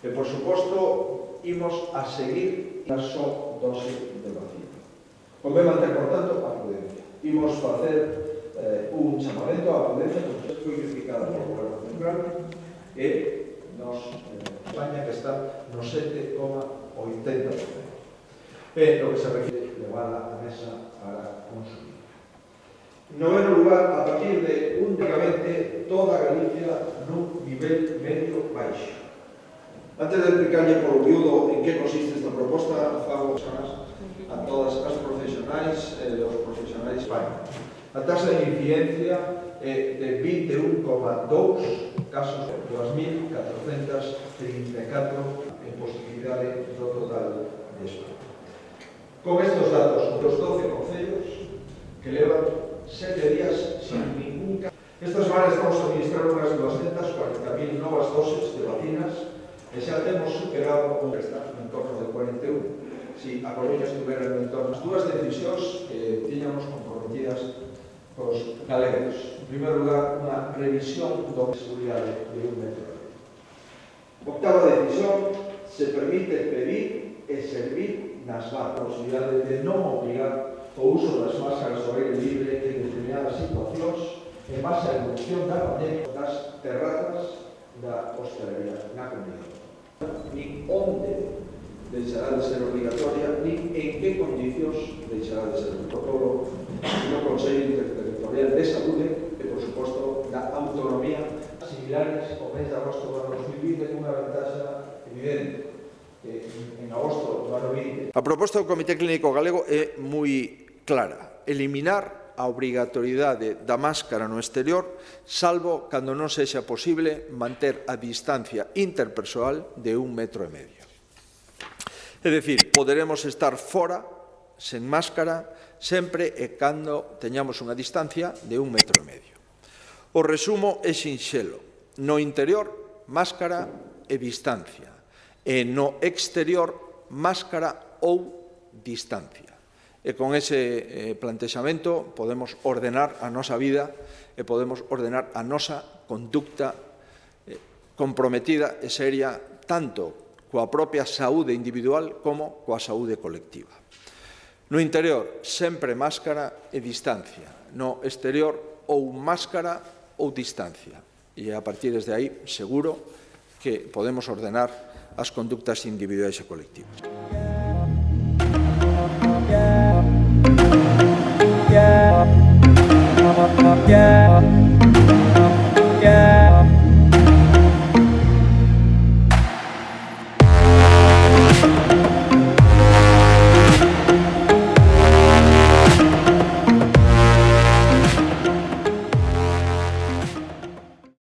E, por suposto, imos a seguir a só dose de vacina. Convén manter, por tanto, a prudencia. Imos facer un chamamento á prudencia que foi criticada por Goberno Central e nos España que está no 7,80%. É o que se refiere levar a mesa para consumir. En noveno lugar, a partir de únicamente toda Galicia nun nivel medio baixo. Antes de explicarlle por viudo en que consiste esta proposta, fago a todas as profesionais e os profesionais de España. A taxa de incidencia é de 21,2 casos por 2.434 en positividade do total de España. Con estes datos, os 12 concellos que levan 7 días sin ningún caso. Esta semana estamos a administrar unhas 240.000 novas doses de vacinas e xa temos superado un está en torno de 41. Si a Coruña estuvera en torno as dúas decisións que tiñamos comprometidas cos galegos. En primeiro lugar, unha revisión da seguridade de un metro. Octava decisión, se permite pedir e servir nas barras. A posibilidade de non obligar o uso das máscaras ao aire libre en determinadas situacións en base á evolución da pandemia das terrazas da hostelería na comunidade. Nin onde deixará de ser obligatoria, nin en que condicións deixará de ser o protocolo do Consello Interterritorial de Saúde e, por suposto, da autonomía similares ao mes de agosto do ano 2020 con unha ventaxa evidente. En agosto do ano 20. A proposta do Comité Clínico Galego é moi clara: eliminar a obrigatoriedade da máscara no exterior, salvo cando non sexa posible manter a distancia interpersoal de 1,5 metros. É dicir, poderemos estar fora, sen máscara, sempre e cando teñamos unha distancia de 1,5 metros. O resumo é sinxelo: no interior, máscara e distancia, e no exterior, máscara ou distancia. E con ese plantexamento podemos ordenar a nosa vida e podemos ordenar a nosa conducta comprometida e seria tanto coa propia saúde individual como coa saúde colectiva. No interior, sempre máscara e distancia. No exterior, ou máscara ou distancia. E a partir desde aí, seguro que podemos ordenar as conductas individuais e colectivas. Yeah.